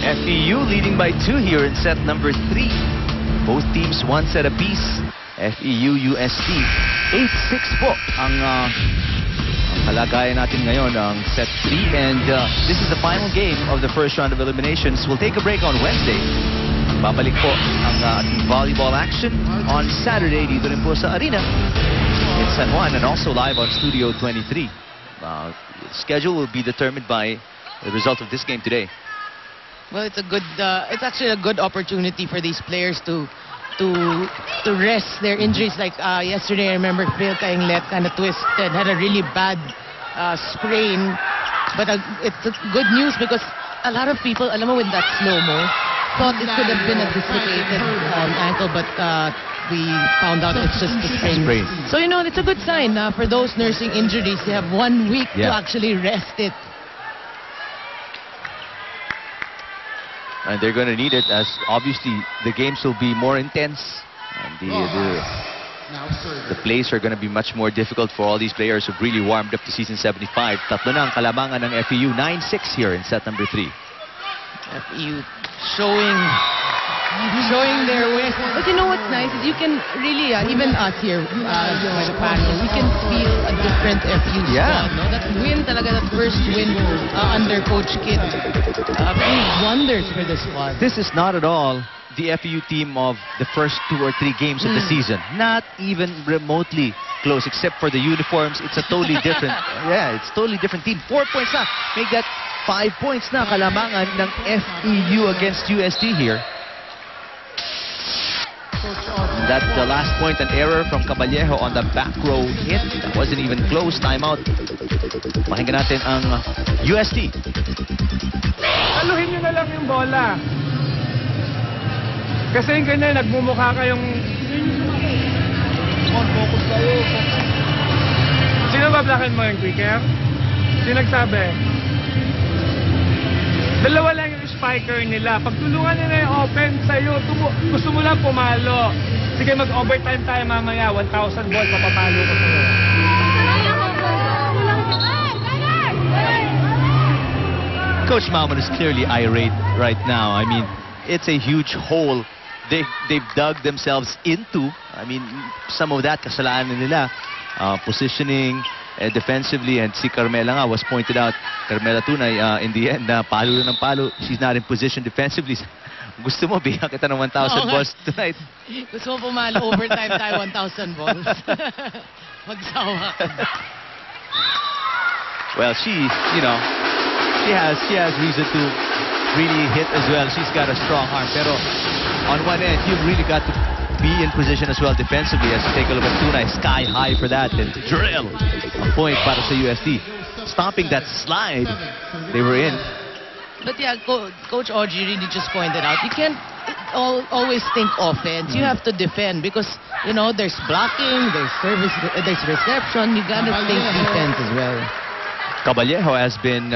FEU leading by 2 here in set number 3. Both teams 1 set apiece. FEU UST 8-6 po ang kalagayan natin ngayon ang set 3, and this is the final game of the first round of eliminations. We'll take a break on Wednesday. Babalik po ang ating volleyball action on Saturday dito rin po sa arena in San Juan, and also live on Studio 23. Schedule will be determined by the result of this game today. Well, it's a good, it's actually a good opportunity for these players to rest their injuries. Like yesterday, I remember Phil Kainglet kind of twisted, had a really bad sprain. But it's good news because a lot of people, alam mo, with that slow-mo, thought it could have been a dislocated ankle, but we found out it's just a sprain. So, you know, it's a good sign for those nursing injuries. They have 1 week to actually rest it. And they're going to need it, as obviously the games will be more intense. And the plays are going to be much more difficult for all these players who've really warmed up to season 75. Tatlo na ang kalamangan ng FEU. 9-6 here in set number 3. FEU showing their ways. But you know what's nice is you can really, even us here by the panel, we can feel a different FEU squad. No? That win talaga, that first win under Coach Kit, made wonders for the squad. This is not at all the FEU team of the first 2 or 3 games of the season. Not even remotely close, except for the uniforms. It's a totally different, it's totally different team. 4 points na. Make that 5 points na kalamangan ng FEU against UST here. That's the last point, an error from Caballejo on the back row hit. That wasn't even close. Timeout. Pakinggan natin ang UST. Aluhin nyo na lang yung bola. Kasi yung ganyan, nagmumukha kayong... Focus kayo. Sino ba blockin mo yung quicker? Sino nagsabi? Dalawa lang yung spiker nila. Pagtulungan nila yung open sa'yo, gusto mo lang pumalo. Sige, mag-overtime tayo mamaya. 1,000 balls, mapapalo ko sa'yo. Coach Malman is clearly irate right now. I mean, it's a huge hole they've dug themselves into. I mean, some of that kasalanan nila. Positioning, defensively, and si Carmela nga was pointed out. Carmela Tunay, in the end, palo ng palo. She's not in position defensively. Gusto mo, bigyan kita ng 1,000 balls tonight. Gusto mo pumalo overtime tayo 1,000 balls. Magsawa ka. Well, she has reason to really hit as well. She's got a strong arm. Pero on one end, you've really got to be in position as well defensively. As you take a look at Tunay, sky high for that, and drill a point para sa UST. Stopping that slide they were in. But yeah, Coach Audrey really just pointed out, you can't always think offense. You have to defend because, you know, there's blocking, there's service, there's reception. You gotta think defense as well. Caballejo has been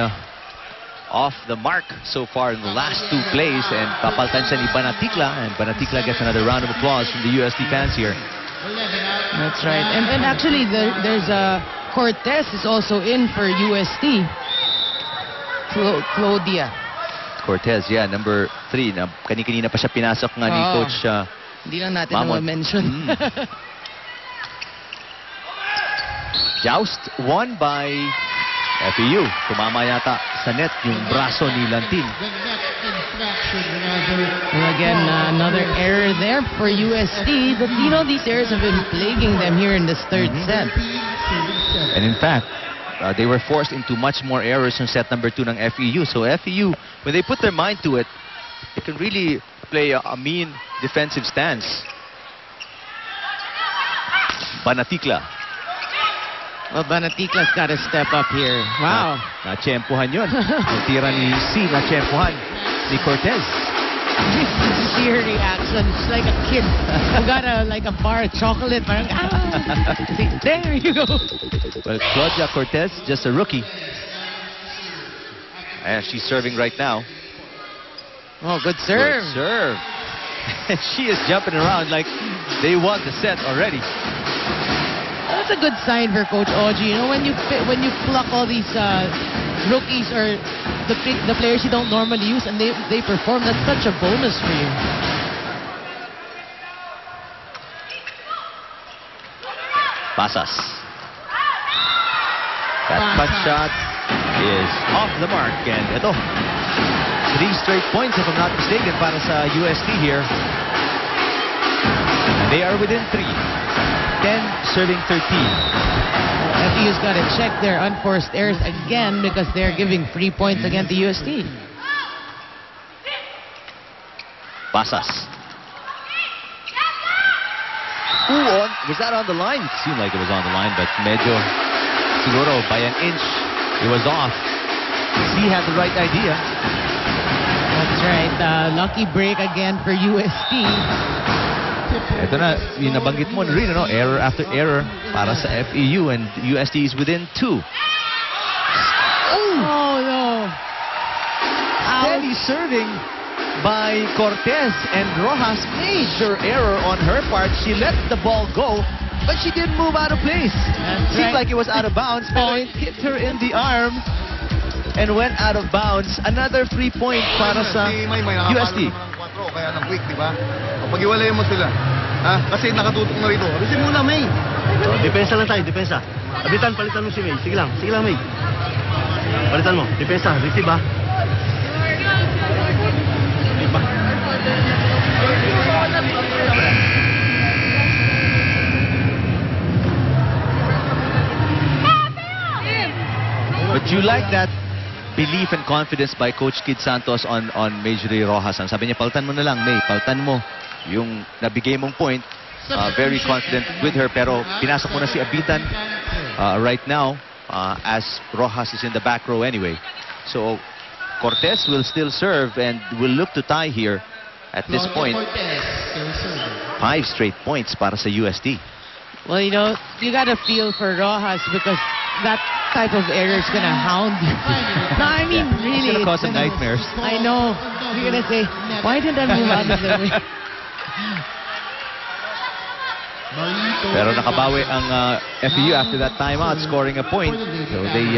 off the mark so far in the last 2 plays, and papaltan siya ni Banaticla, and Banaticla gets another round of applause from the UST fans here. That's right. And actually, there's Cortez is also in for UST. Claudia Cortez, number 3. Kani-kanina pa siya pinasok nga ni Coach hindi lang natin na-mention. Joust won by FEU. Tumama yata sa net yung braso ni Lantin. And again, another error there for UST. But you know, these errors have been plaguing them here in this 3rd set. And in fact, they were forced into much more errors in set number 2 ng FEU. So FEU, when they put their mind to it, they can really play a mean defensive stance. Banaticla. Well, Banaticla's got to step up here. Wow. Na-tsempuhan yun. Yung tira ni C, na-tsempuhan ni Cortez. See her reaction. She's like a kid who got a bar of chocolate. Parang, See, there you go. Well, Claudia Cortez, just a rookie. And she's serving right now. Oh, good serve. Good serve. She is jumping around like they won the set already. That's a good sign for Coach Oji. You know, when you pluck all these rookies or the players you don't normally use, and they perform. That's such a bonus for you. Pasas. That cut shot is off the mark. And ito, 3 straight points if I'm not mistaken para sa UST here. And they are within 3. 10 serving 13. FEU's got to check their unforced errors again because they're giving 3 points against the UST. Pasas. Was that on the line? It seemed like it was on the line, but medyo siguro by an inch it was off. C had the right idea. That's right. Lucky break again for UST. Ito na, yung nabanggit mo rin, no? Error after error para sa FEU, and UST is within 2. Oh, no. Steady serving by Cortez, and Rojas, major error on her part. She let the ball go, but she didn't move out of place. Seemed like it was out of bounds, but it hit her in the arm and went out of bounds. Another 3 point para sa UST. Kaya nag-quick, di ba? Pag-iwalay mo sila. Ha? Kasi nakatutok na rito. Abitin muna, May. Depensa lang tayo, depensa. Abitan, palitan mo si May. Sige lang, May. Palitan mo, depensa, receive ha. But you like that belief and confidence by Coach Kid Santos on Major Ray Rojas. Sabi niya, paltan mo na lang, May. Paltan mo yung nabigay mong point. Very confident with her, pero pinasok mo na si Abitan right now as Rojas is in the back row anyway. So Cortez will still serve and will look to tie here at this point. 5 straight points para sa UST. Well, you know, you got to feel for Rojas because that type of error is going to hound you. No, I mean, really. It's going to cause some nightmares. I know. You're going to say, why did I move out of the way? Pero nakabawi ang FEU after that timeout, scoring a point. So they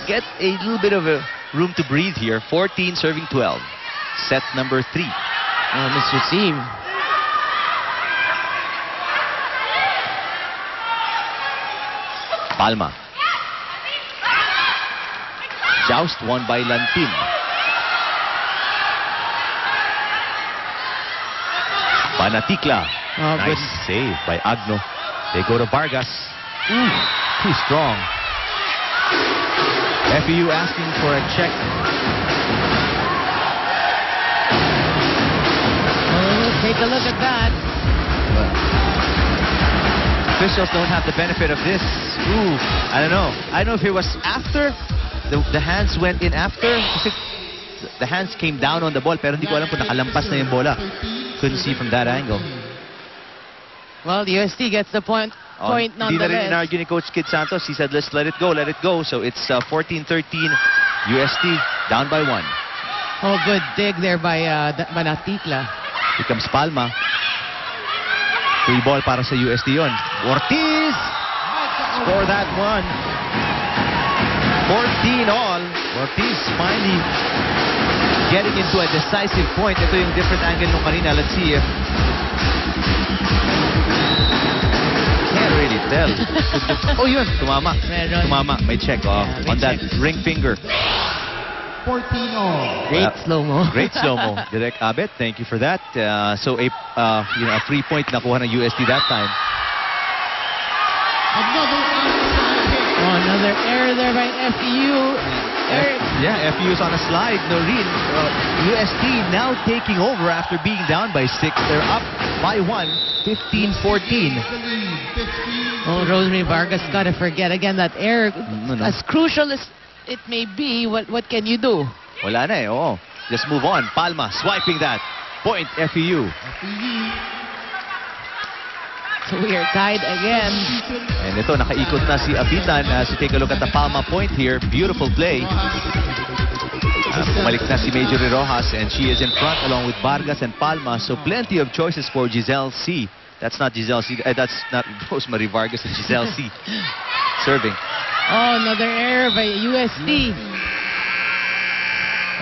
get a little bit of a room to breathe here. 14 serving 12. Set number 3. Oh, Mr. Team. Palma. Joust won by Lantin. Banatikla. Oh, nice good save by Agno. They go to Vargas. Too strong. FEU asking for a check. Oh, take a look at that. Officials don't have the benefit of this. I don't know. I don't know if it was after the hands went in after. Kasi the hands came down on the ball, pero hindi ko alam kung nakalampas na yung bola. Couldn't see from that angle. Well, the UST gets the point Hindi na rin nonetheless. in-argue ni Coach Kid Santos. He said, let's let it go. So it's 14-13. UST down by 1. Oh, good dig there by Banatikla. Here comes Palma. Free ball para sa UST yon. Ortiz! Score that one. 14 all. Ortiz finally getting into a decisive point. Ito yung different angle nung kanina. Let's see if... Can't really tell. Oh, yun. Tumama. Meron. Tumama. May check Yeah, on that check. ring finger. 14 all. Great slow-mo. Great slow-mo. Direct Abet, thank you for that. So a 3-point nakuha ng UST that time. Oh, another error there by FEU. Yeah, FEU is on a slide. Noreen, UST now taking over after being down by 6. They're up by 1, 15-14. Oh, Rosemary Vargas got to forget again that error. No. As crucial as it may be, what can you do? Wala na eh, oo. Just move on. Palma swiping that. Point FEU. So we are tied again. And ito, nakaikot na si Abitan as you take a look at the Palma point here. Beautiful play. Bumalik na si Major Rojas and she is in front along with Vargas and Palma. So plenty of choices for Giselle C. That's not Giselle C. That's not Rosemary Vargas and Giselle C. Serving. Oh, another error by UST.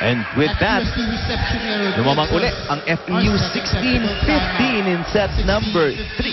And with that, lumamang uli ang FEU 16-15 in set number 3.